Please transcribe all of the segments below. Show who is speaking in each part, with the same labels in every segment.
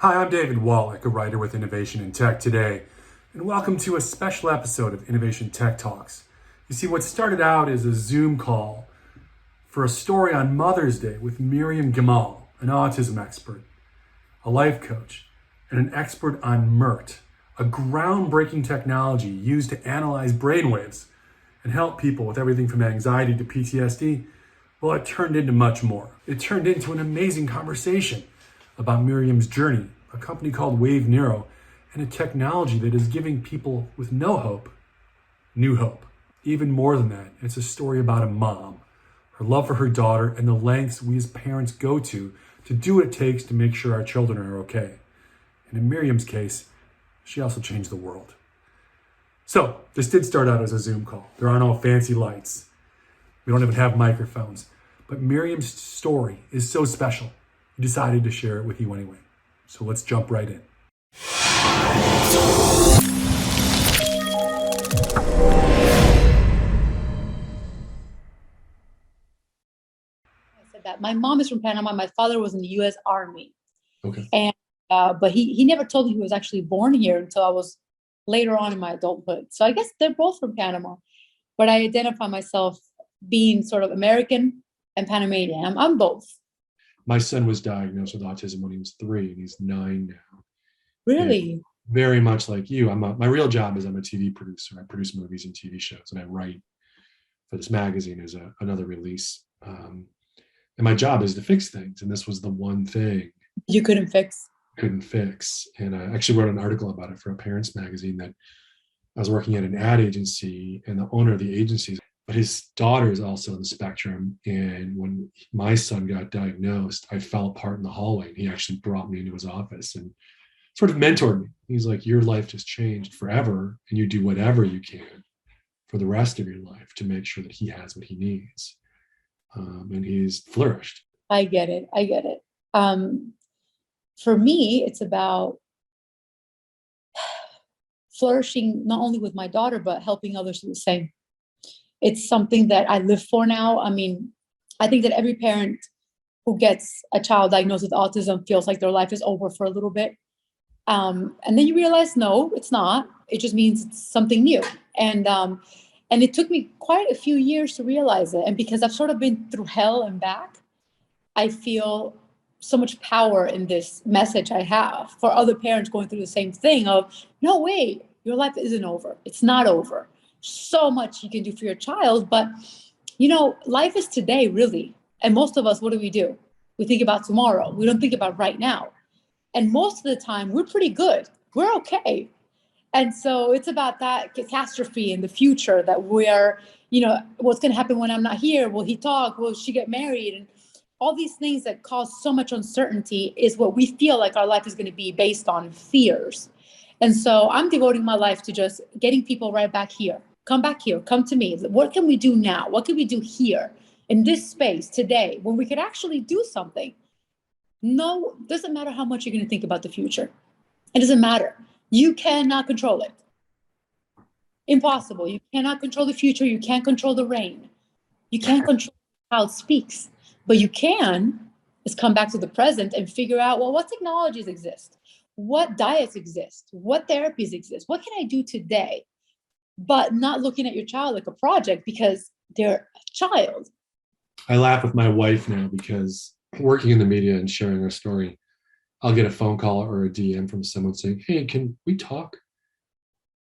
Speaker 1: Hi, I'm David Wallach, a writer with Innovation in Tech Today, and welcome to a special episode of Innovation Tech Talks. You see, what started out as a Zoom call for a story on Mother's Day with Miriam Gimal, an autism expert, a life coach, and an expert on MIRT, a groundbreaking technology used to analyze brainwaves and help people with everything from anxiety to PTSD. Well, it turned into much more. It turned into an amazing conversation about Miriam's journey, a company called Neuro, and a technology that is giving people with no hope new hope. Even more than that, it's a story about a mom, her love for her daughter, and the lengths we as parents go to do what it takes to make sure our children are okay. And in Miriam's case, she also changed the world. So this did start out as a Zoom call. There are no fancy lights. We don't even have microphones. But Miriam's story is so special, we decided to share it with you anyway. So let's jump right in.
Speaker 2: That my mom is from Panama. My father was in the U.S. Army.
Speaker 1: Okay.
Speaker 2: And but he never told me he was actually born here until I was later on in my adulthood. So I guess they're both from Panama, but I identify myself being sort of American and Panamanian. I'm both.
Speaker 1: My son was diagnosed with autism when he was 3, and he's 9 now.
Speaker 2: Really?
Speaker 1: And very much like you, my real job is I'm a TV producer. I produce movies and TV shows, and I write for this magazine as another release. And my job is to fix things, and this was the one thing
Speaker 2: you couldn't fix.
Speaker 1: And I actually wrote an article about it for a parents magazine that I was working at an ad agency, and the owner of the agency, but his daughter is also on the spectrum. And when my son got diagnosed, I fell apart in the hallway, and he actually brought me into his office and sort of mentored me. He's like, your life just changed forever, and you do whatever you can for the rest of your life to make sure that he has what he needs. And he's flourished.
Speaker 2: I get it. For me, it's about flourishing not only with my daughter, but helping others do the same. It's something that I live for now. I mean, I think that every parent who gets a child diagnosed with autism feels like their life is over for a little bit. And then you realize, no, it's not. It just means it's something new. And it took me quite a few years to realize it. And because I've sort of been through hell and back, I feel so much power in this message I have for other parents going through the same thing of, no, wait, your life isn't over. It's not over. So much you can do for your child, but life is today, really. And most of us, what do? We think about tomorrow. We don't think about right now. And most of the time, we're pretty good. We're okay. And so it's about that catastrophe in the future that we're, what's going to happen when I'm not here? Will he talk? Will she get married? And all these things that cause so much uncertainty is what we feel like our life is going to be based on fears. And so I'm devoting my life to just getting people right back here. Come back here. Come to me. What can we do now? What can we do here in this space today when we could actually do something? No, doesn't matter how much you're going to think about the future. It doesn't matter. You cannot control it. Impossible. You cannot control the future. You can't control the rain. You can't control how it speaks. But you can is come back to the present and figure out, well, what technologies exist? What diets exist? What therapies exist? What can I do today? But not looking at your child like a project because they're a child.
Speaker 1: I laugh with my wife now because working in the media and sharing our story, I'll get a phone call or a DM from someone saying, hey, can we talk?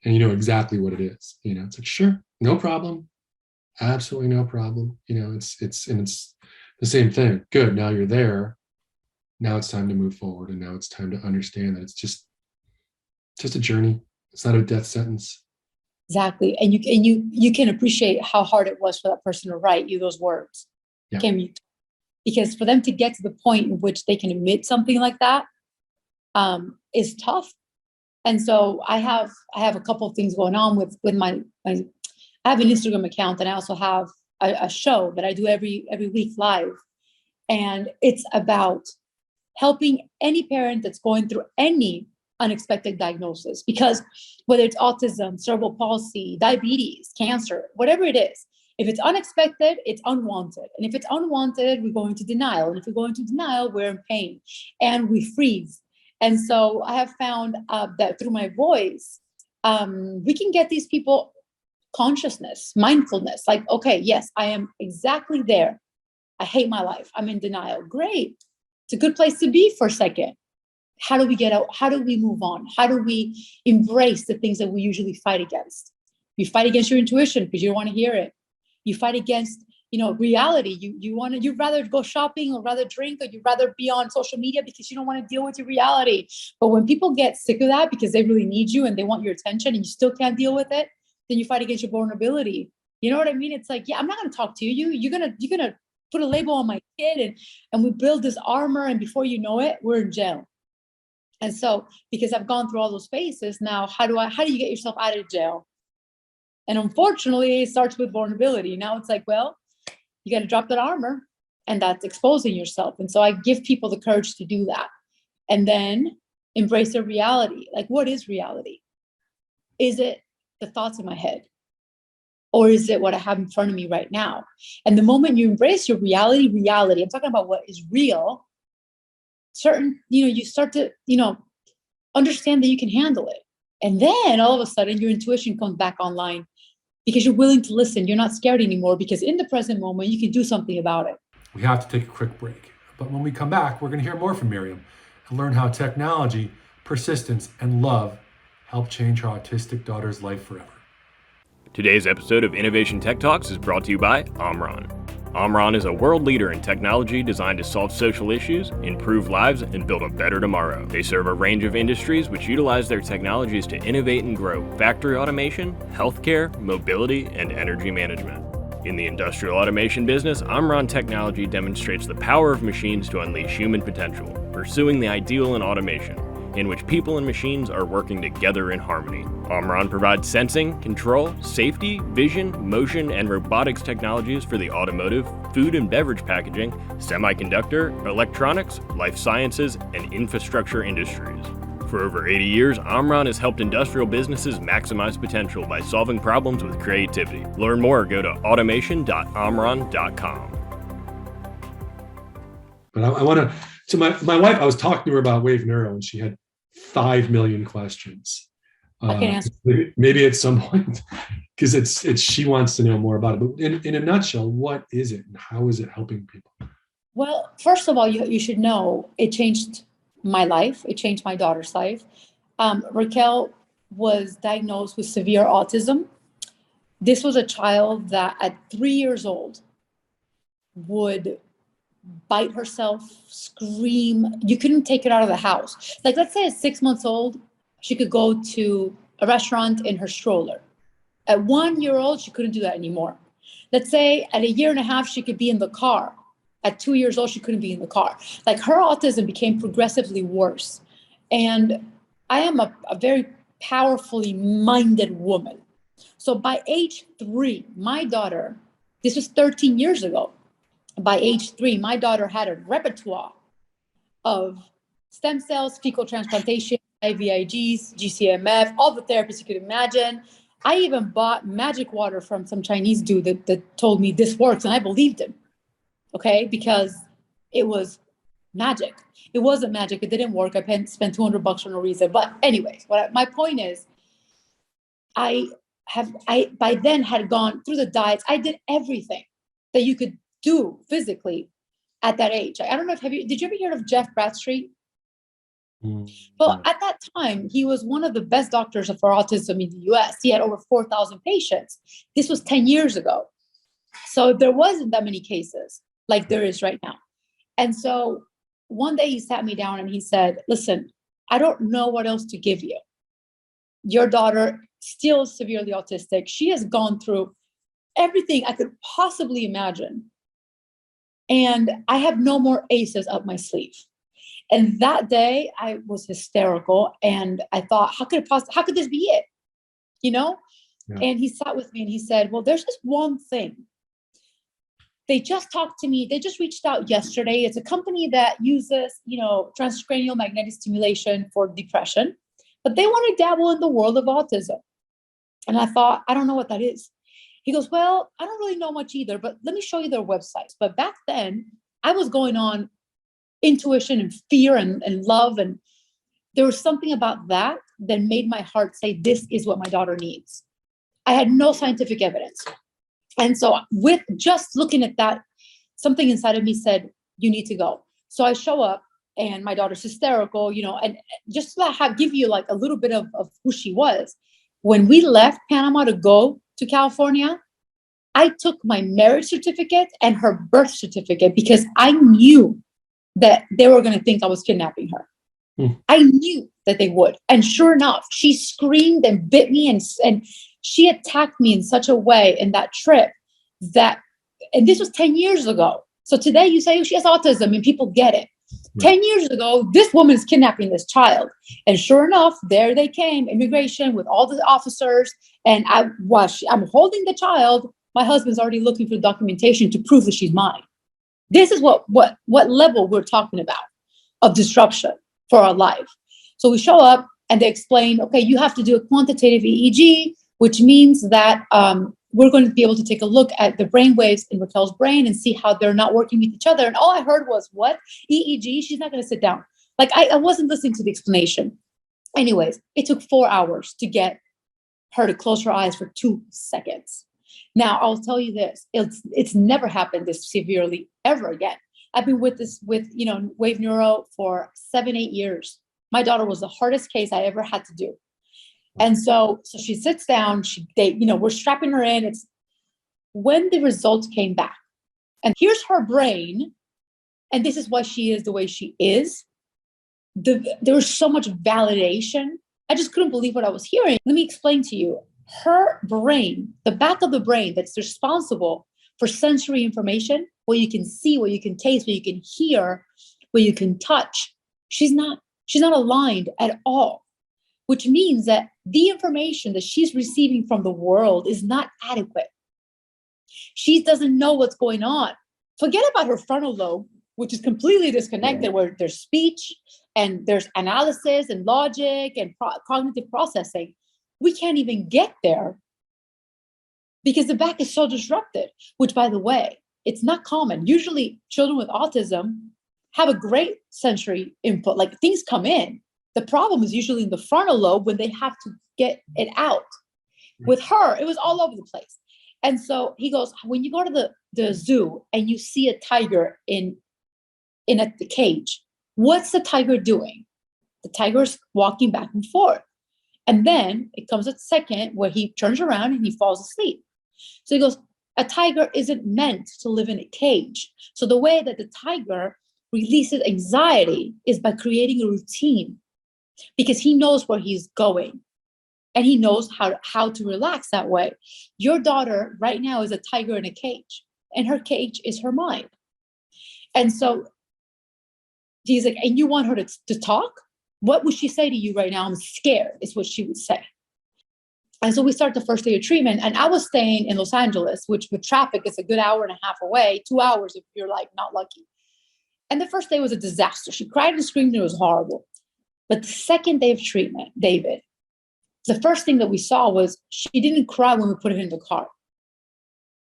Speaker 1: And you know exactly what it is. It's like, sure, no problem. Absolutely no problem. It's the same thing. Good. Now you're there. Now it's time to move forward. And now it's time to understand that it's just a journey. It's not a death sentence.
Speaker 2: Exactly. And you can appreciate how hard it was for that person to write you those words.
Speaker 1: Yeah.
Speaker 2: Because for them to get to the point in which they can admit something like that is tough. And so I have a couple of things going on with my I have an Instagram account, and I also have a show that I do every week live. And it's about helping any parent that's going through any unexpected diagnosis, because whether it's autism, cerebral palsy, diabetes, cancer, whatever it is, if it's unexpected, it's unwanted. And if it's unwanted, we go into denial. And if we go into denial, we're in pain and we freeze And so I have found that through my voice, we can get these people consciousness, mindfulness, like, okay, yes, I am exactly there. I hate my life. I'm in denial. Great. It's a good place to be for a second. How do we get out? How do we move on? How do we embrace the things that we usually fight against? You fight against your intuition because you don't want to hear it. You fight against, reality. You'd rather go shopping or rather drink, or you'd rather be on social media because you don't want to deal with your reality. But when people get sick of that because they really need you and they want your attention and you still can't deal with it, then you fight against your vulnerability. You know what I mean? It's like, yeah, I'm not going to talk to you. You're gonna put a label on my kid, and we build this armor, and before you know it, we're in jail. And so, because I've gone through all those phases, now how do you get yourself out of jail? And unfortunately, it starts with vulnerability. Now it's like, well, you got to drop that armor, and that's exposing yourself. And so I give people the courage to do that, and then embrace their reality. Like, what is reality? Is it the thoughts in my head? Or is it what I have in front of me right now? And the moment you embrace your reality, I'm talking about what is real, you start to, understand that you can handle it. And then all of a sudden your intuition comes back online because you're willing to listen. You're not scared anymore because in the present moment, you can do something about it.
Speaker 1: We have to take a quick break. But when we come back, we're going to hear more from Miriam and learn how technology, persistence, and love help change her autistic daughter's life forever.
Speaker 3: Today's episode of Innovation Tech Talks is brought to you by Omron. Omron is a world leader in technology designed to solve social issues, improve lives, and build a better tomorrow. They serve a range of industries which utilize their technologies to innovate and grow factory automation, healthcare, mobility, and energy management. In the industrial automation business, Omron technology demonstrates the power of machines to unleash human potential, pursuing the ideal in automation, in which people and machines are working together in harmony. Omron provides sensing, control, safety, vision, motion, and robotics technologies for the automotive, food and beverage packaging, semiconductor, electronics, life sciences, and infrastructure industries. For over 80 years, Omron has helped industrial businesses maximize potential by solving problems with creativity. Learn more, go to automation.omron.com.
Speaker 1: But I want to, so my wife, I was talking to her about Wave Neuro, and she had 5 million questions.
Speaker 2: I can answer.
Speaker 1: Maybe at some point, because it's she wants to know more about it. But in a nutshell, what is it and how is it helping people?
Speaker 2: Well, first of all, you should know it changed my life. It changed my daughter's life. Raquel was diagnosed with severe autism. This was a child that at 3 years old would bite herself, scream. You couldn't take it out of the house. Like, let's say at 6 months old, she could go to a restaurant in her stroller. At 1 year old, she couldn't do that anymore. Let's say at a year and a half, she could be in the car. At 2 years old, she couldn't be in the car. Like, her autism became progressively worse. And I am a very powerfully minded woman. So by age 3, my daughter, this was 13 years ago. By age 3, my daughter had a repertoire of stem cells, fecal transplantation, IVIGs, GCMF, all the therapies you could imagine. I even bought magic water from some Chinese dude that told me this works, and I believed him, okay? Because it was magic. It wasn't magic. It didn't work. I spent $200 for no reason. But anyways, my point is, I by then had gone through the diets. I did everything that you could do physically at that age. I don't know did you ever hear of Jeff Bradstreet? Well, at that time, he was one of the best doctors for autism in the US. He had over 4,000 patients. This was 10 years ago. So there wasn't that many cases like there is right now. And so one day he sat me down and he said, listen, I don't know what else to give you. Your daughter still severely autistic. She has gone through everything I could possibly imagine. And I have no more aces up my sleeve. And that day I was hysterical, and I thought, how could this be it? Yeah. And he sat with me and he said, well, there's just one thing. They just talked to me. They just reached out yesterday. It's a company that uses, transcranial magnetic stimulation for depression, but they want to dabble in the world of autism. And I thought, I don't know what that is. He goes, well, I don't really know much either, but let me show you their websites. But back then I was going on intuition and fear and love. And there was something about that that made my heart say, this is what my daughter needs. I had no scientific evidence. And so with just looking at that, something inside of me said, you need to go. So I show up and my daughter's hysterical, and just to give you like a little bit of who she was. When we left Panama to go to California, I took my marriage certificate and her birth certificate because I knew that they were going to think I was kidnapping her. I knew that they would. And sure enough, she screamed and bit me and she attacked me in such a way in that trip and this was 10 years ago. So today you say, oh, she has autism and people get it. 10 years ago, this woman is kidnapping this child. And sure enough, there they came, immigration with all the officers. And I'm holding the child. My husband's already looking for the documentation to prove that she's mine. This is what level we're talking about of disruption for our life. So we show up and they explain, okay, you have to do a quantitative EEG, which means that we're going to be able to take a look at the brain waves in Raquel's brain and see how they're not working with each other. And all I heard was, what? EEG? She's not going to sit down. Like I wasn't listening to the explanation. Anyways, it took 4 hours to get her to close her eyes for 2 seconds. Now, I'll tell you this, it's never happened this severely ever again. I've been with Wave Neuro for 7-8 years. My daughter was the hardest case I ever had to do. And so she sits down, we're strapping her in. It's when the results came back and here's her brain. And this is why she is the way she is. There was so much validation. I just couldn't believe what I was hearing. Let me explain to you. Her brain, the back of the brain that's responsible for sensory information, what you can see, what you can taste, what you can hear, what you can touch, she's not aligned at all, which means that the information that she's receiving from the world is not adequate. She doesn't know what's going on. Forget about her frontal lobe, which is completely disconnected, where there's speech and there's analysis and logic and cognitive processing. We can't even get there because the back is so disrupted, which, by the way, it's not common. Usually children with autism have a great sensory input, like things come in. The problem is usually in the frontal lobe when they have to get it out. With her, it was all over the place. And so he goes, when you go to the zoo and you see a tiger in the cage, what's the tiger doing? The tiger is walking back and forth. And then it comes a second where he turns around and he falls asleep. So he goes, a tiger isn't meant to live in a cage. So the way that the tiger releases anxiety is by creating a routine, because he knows where he's going and he knows how to relax that way. Your daughter right now is a tiger in a cage, and her cage is her mind. And so he's like, and you want her to talk? What would she say to you right now? I'm scared, is what she would say. And so we start the first day of treatment, and I was staying in Los Angeles, which with traffic is a good hour and a half away, 2 hours if you're like not lucky. And the first day was a disaster. She cried and screamed, and it was horrible. But the second day of treatment, David, the first thing that we saw was she didn't cry when we put her in the car.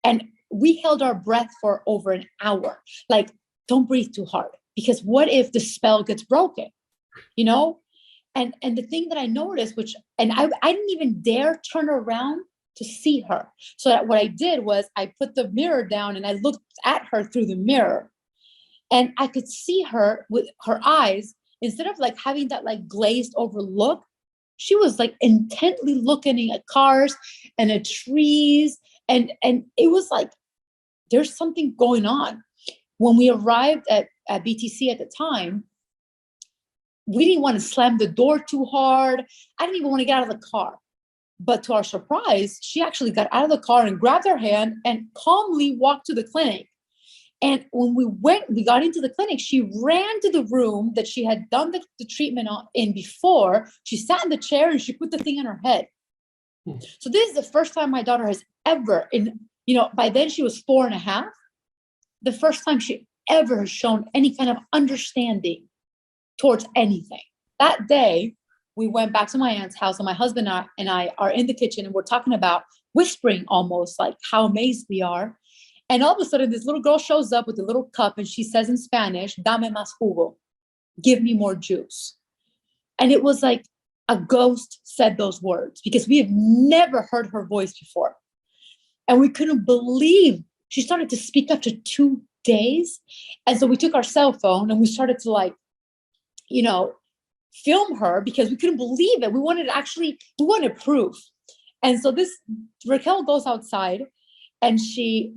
Speaker 2: And we held our breath for over an hour. Like, don't breathe too hard, because what if the spell gets broken, And the thing that I noticed, I didn't even dare turn around to see her. So that what I did was I put the mirror down and I looked at her through the mirror, and I could see her with her eyes. Instead of like having that like glazed over look, she was like intently looking at cars and at trees. And it was like, there's something going on. When we arrived at BTC at the time, we didn't want to slam the door too hard. I didn't even want to get out of the car. But to our surprise, she actually got out of the car and grabbed her hand and calmly walked to the clinic. And when we got into the clinic, she ran to the room that she had done the treatment in before. She sat in the chair and she put the thing on her head. So this is the first time my daughter has ever, by then she was 4.5. The first time she ever has shown any kind of understanding towards anything. That day, we went back to my aunt's house, and my husband and I are in the kitchen, and we're talking about, whispering almost, like how amazed we are. And all of a sudden, this little girl shows up with a little cup, and she says in Spanish, "Dame más jugo," give me more juice. And it was like a ghost said those words because we have never heard her voice before. And we couldn't believe she started to speak after 2 days. And so we took our cell phone and we started to like, film her because we couldn't believe it. We wanted proof. And so Raquel goes outside and she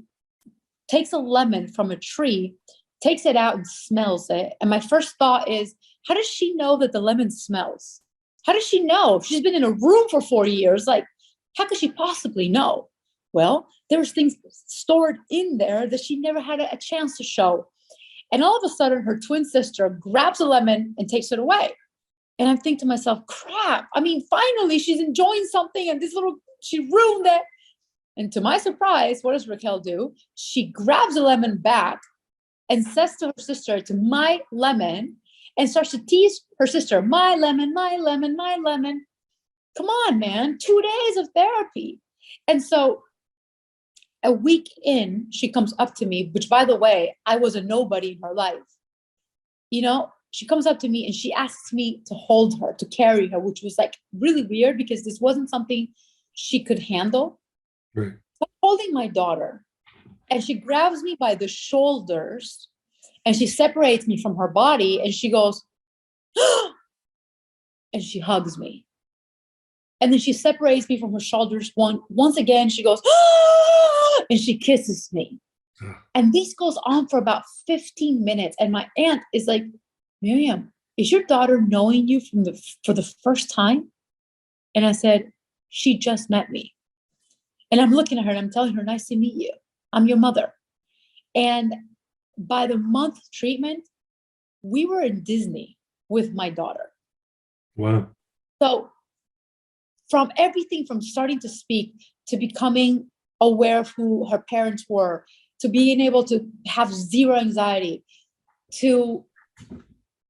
Speaker 2: takes a lemon from a tree, takes it out and smells it. And my first thought is, how does she know that the lemon smells? How does she know? She's been in a room for 4 years. Like, how could she possibly know? Well, there was things stored in there that she never had a chance to show. And all of a sudden, her twin sister grabs a lemon and takes it away. And I'm thinking to myself, crap. I mean, finally, she's enjoying something and she ruined it. And to my surprise, what does Raquel do? She grabs the lemon back and says to her sister, "It's my lemon," and starts to tease her sister, "My lemon, my lemon, my lemon." Come on, man, 2 days of therapy. And so a week in, she comes up to me, which by the way, I was a nobody in her life. She comes up to me and she asks me to hold her, to carry her, which was like really weird because this wasn't something she could handle.
Speaker 1: Right.
Speaker 2: So I'm holding my daughter and she grabs me by the shoulders and she separates me from her body and she goes, and she hugs me. And then she separates me from her shoulders once again. She goes, and she kisses me. And this goes on for about 15 minutes. And my aunt is like, "Miriam, is your daughter knowing you for the first time?" And I said, "She just met me." And I'm looking at her and I'm telling her, "Nice to meet you. I'm your mother." And by the month treatment, we were in Disney with my daughter.
Speaker 1: Wow.
Speaker 2: So from everything from starting to speak to becoming aware of who her parents were, to being able to have zero anxiety, to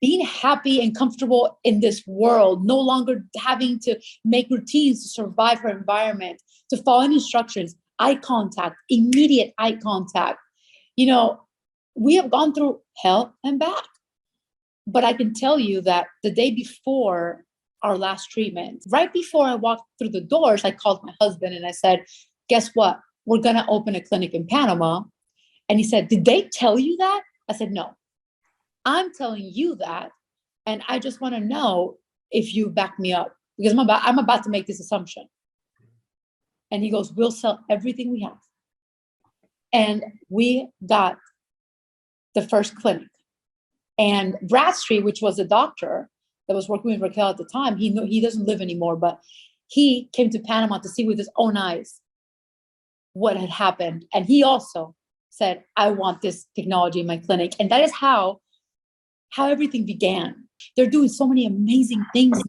Speaker 2: being happy and comfortable in this world, no longer having to make routines to survive her environment, to follow instructions, eye contact, immediate eye contact. We have gone through hell and back. But I can tell you that the day before our last treatment, right before I walked through the doors, I called my husband and I said, "Guess what? We're going to open a clinic in Panama." And he said, "Did they tell you that?" I said, "No, I'm telling you that. And I just want to know if you back me up because I'm about to make this assumption." And he goes, "We'll sell everything we have." And we got the first clinic. And Bradstreet, which was a doctor that was working with Raquel at the time, he doesn't live anymore, but he came to Panama to see with his own eyes what had happened. And he also said, "I want this technology in my clinic." And that is how everything began. They're doing so many amazing things,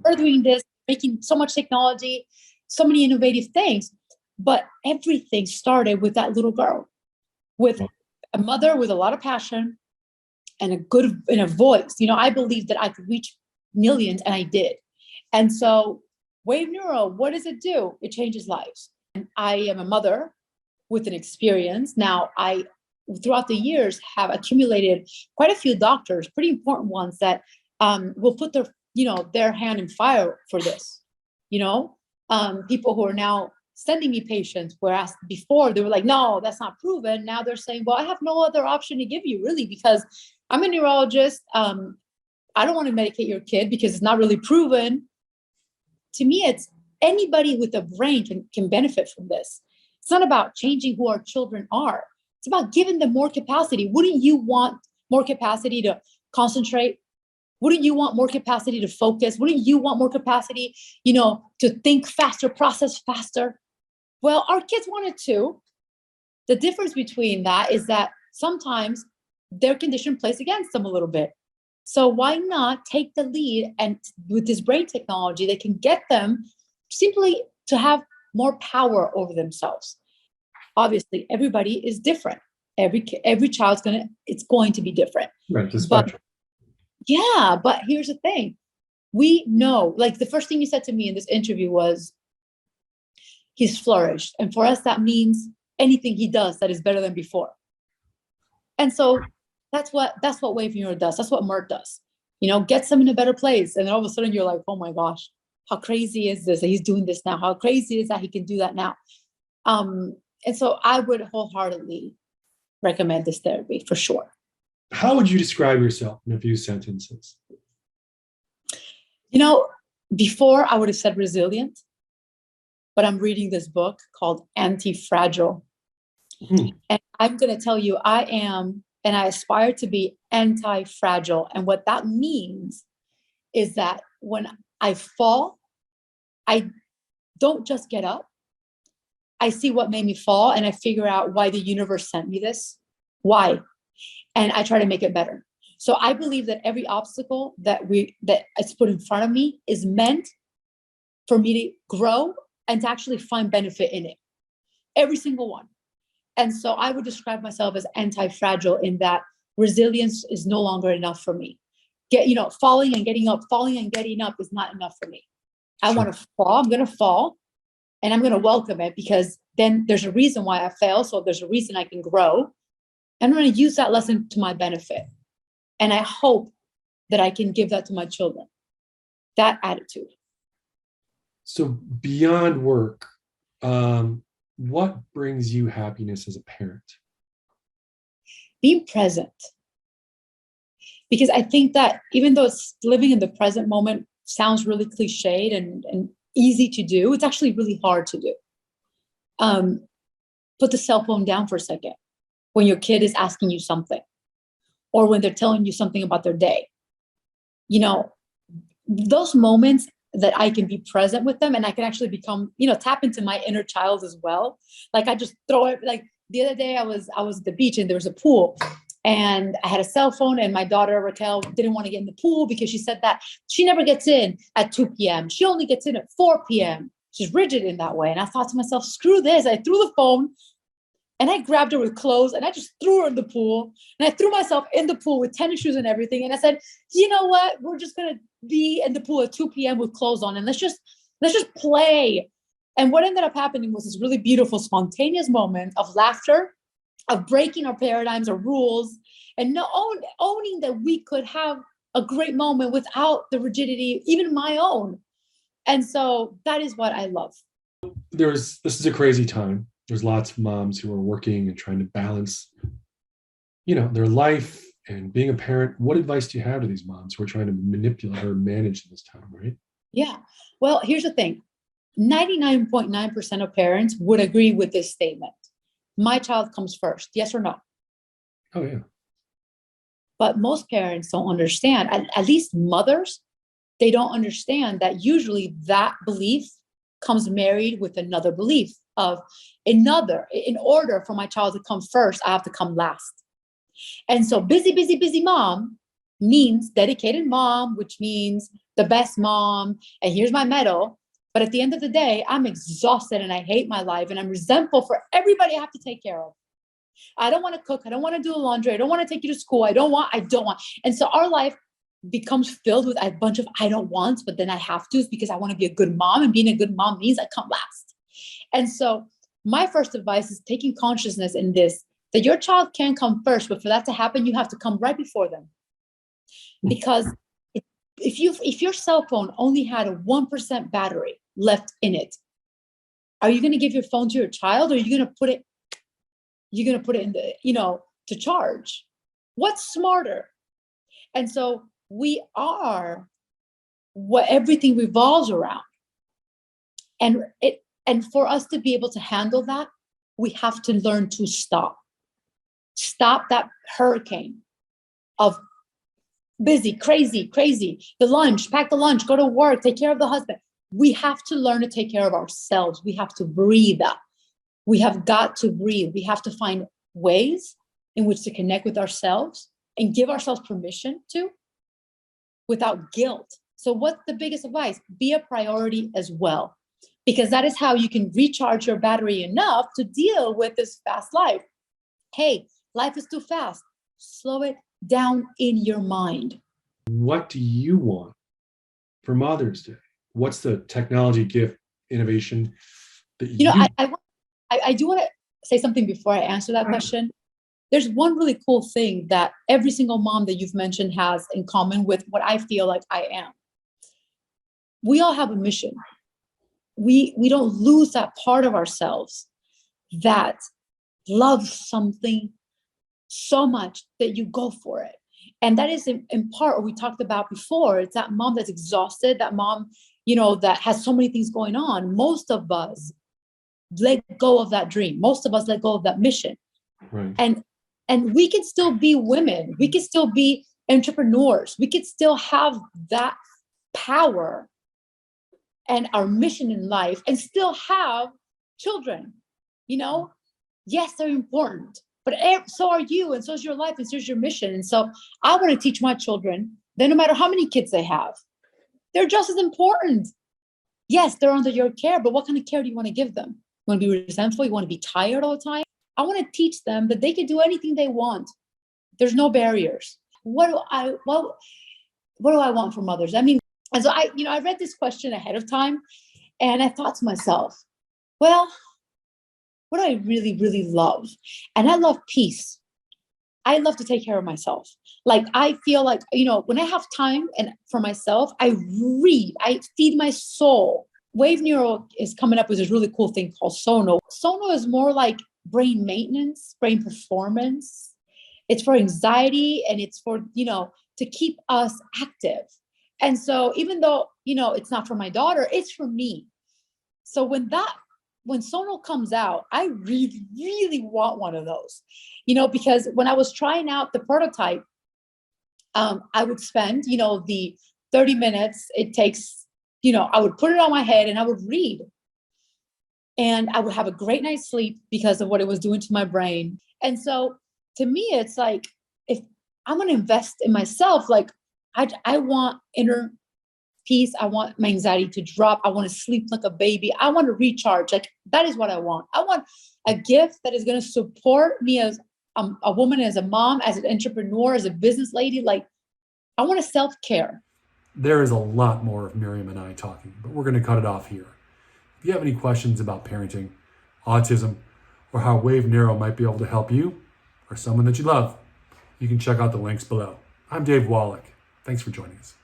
Speaker 2: furthering this, making so much technology, so many innovative things. But everything started with that little girl, with a mother with a lot of passion and a voice. I believed that I could reach millions, and I did. And so Wave Neuro, what does it do? It changes lives. And I am a mother with an experience. Now, I, throughout the years, have accumulated quite a few doctors, pretty important ones that will put their hand in fire for this. People who are now sending me patients, whereas before they were like, "No, that's not proven." Now they're saying, "Well, I have no other option to give you, really, because I'm a neurologist. I don't want to medicate your kid because it's not really proven." To me, it's anybody with a brain can benefit from this. It's not about changing who our children are. It's about giving them more capacity. Wouldn't you want more capacity to concentrate? Wouldn't you want more capacity to focus? Wouldn't you want more capacity, to think faster, process faster? Well, our kids want it too. The difference between that is that sometimes their condition plays against them a little bit. So why not take the lead? And with this brain technology, they can get them simply to have more power over themselves. Obviously, everybody is different. Every child's it's going to be different.
Speaker 1: Right, the spectrum.
Speaker 2: But here's the thing. We know, like the first thing you said to me in this interview was, he's flourished. And for us, that means anything he does that is better than before. And so that's what Wave Neuro does. That's what Mert does. gets them in a better place. And then all of a sudden you're like, oh my gosh, how crazy is this that he's doing this now? How crazy is that he can do that now? And so I would wholeheartedly recommend this therapy for sure.
Speaker 1: How would you describe yourself in a few sentences?
Speaker 2: Before I would have said resilient, but I'm reading this book called Anti-Fragile. And I'm going to tell you, I am, and I aspire to be anti-fragile. And what that means is that when I fall, I don't just get up. I see what made me fall and I figure out why the universe sent me this. Why? And I try to make it better. So I believe that every obstacle that is put in front of me is meant for me to grow and to actually find benefit in it. Every single one. And so I would describe myself as anti-fragile in that resilience is no longer enough for me. Falling and getting up is not enough for me. I want to fall. I'm going to fall and I'm going to welcome it, because then there's a reason why I fail. So there's a reason I can grow. And I'm going to use that lesson to my benefit. And I hope that I can give that to my children, that attitude.
Speaker 1: So beyond work, what brings you happiness as a parent?
Speaker 2: Being present. Because I think that even though it's living in the present moment sounds really cliched and easy to do, it's actually really hard to do. Put the cell phone down for a second when your kid is asking you something, or when they're telling you something about their day. Those moments that I can be present with them and I can actually become, tap into my inner child as well. Like I just throw it. Like the other day I was at the beach and there was a pool and I had a cell phone, and my daughter Raquel didn't want to get in the pool because she said that she never gets in at 2 p.m. She only gets in at 4 p.m. She's rigid in that way. And I thought to myself, screw this. I threw the phone and I grabbed her with clothes and I just threw her in the pool, and I threw myself in the pool with tennis shoes and everything. And I said, you know what? We're just going to be in the pool at 2 p.m. with clothes on, and let's just play. And what ended up happening was this really beautiful, spontaneous moment of laughter, of breaking our paradigms or rules, and owning that we could have a great moment without the rigidity, even my own. And so that is what I love.
Speaker 1: This is a crazy time. There's lots of moms who are working and trying to balance, their life and being a parent. What advice do you have to these moms who are trying to manipulate or manage this time, right?
Speaker 2: Yeah. Well, here's the thing. 99.9% of parents would agree with this statement. My child comes first. Yes or no?
Speaker 1: Oh, yeah.
Speaker 2: But most parents don't understand, at least mothers, they don't understand that usually that belief comes married with another belief of in order for my child to come first, I have to come last. And so busy mom means dedicated mom, which means the best mom. And here's my medal. But at the end of the day, I'm exhausted and I hate my life and I'm resentful for everybody I have to take care of. I don't want to cook. I don't want to do laundry. I don't want to take you to school. I don't want. And so our life becomes filled with a bunch of I don't want, but then I have to because I want to be a good mom, and being a good mom means I come last. And so my first advice is taking consciousness in this, that your child can come first, but for that to happen, you have to come right before them. Because if your cell phone only had a 1% battery left in it, are you going to give your phone to your child, or are you going to put it in the, to charge? What's smarter? And so we are what everything revolves around. And for us to be able to handle that, we have to learn to stop that hurricane of busy, crazy, pack the lunch, go to work, take care of the husband. We have to learn to take care of ourselves. We have to breathe. We have got to breathe. We have to find ways in which to connect with ourselves and give ourselves permission to without guilt. So what's the biggest advice? Be a priority as well, because that is how you can recharge your battery enough to deal with this fast life. Hey, life is too fast. Slow it down in your mind.
Speaker 1: What do you want for Mother's Day? What's the technology gift innovation that
Speaker 2: I do want to say something before I answer that question. there's one really cool thing that every single mom that you've mentioned has in common with what I feel like I am. We all have a mission. We don't lose that part of ourselves that loves something so much that you go for it. And that is in part what we talked about before. It's that mom that's exhausted, that mom, that has so many things going on. Most of us let go of that dream. Most of us let go of that mission.
Speaker 1: Right.
Speaker 2: And we can still be women. We can still be entrepreneurs. We could still have that power and our mission in life and still have children. Yes, they're important, but so are you, and so is your life, and so is your mission. And so I want to teach my children that no matter how many kids they have, they're just as important. Yes, they're under your care, but what kind of care do you want to give them? You want to be resentful? You want to be tired all the time? I want to teach them that they can do anything they want. There's no barriers. What do I want for mothers? And so I read this question ahead of time, and I thought to myself, well, what do I really, really love? And I love peace. I love to take care of myself. Like, I feel like, when I have time and for myself, I read, I feed my soul. Wave Neuro is coming up with this really cool thing called Sono. Sono is more like brain maintenance, brain performance. It's for anxiety, and it's for, to keep us active. And so even though, it's not for my daughter, it's for me. So when Sono comes out, I really, really want one of those, because when I was trying out the prototype, I would spend, the 30 minutes it takes, I would put it on my head and I would read. And I would have a great night's sleep because of what it was doing to my brain. And so to me, it's like, if I'm going to invest in myself, like I want inner peace. I want my anxiety to drop. I want to sleep like a baby. I want to recharge. Like, that is what I want. I want a gift that is going to support me as a woman, as a mom, as an entrepreneur, as a business lady. Like, I want to self-care.
Speaker 1: There is a lot more of Miriam and I talking, but we're going to cut it off here. If you have any questions about parenting, autism, or how Wave Neuro might be able to help you or someone that you love, you can check out the links below. I'm Dave Wallach. Thanks for joining us.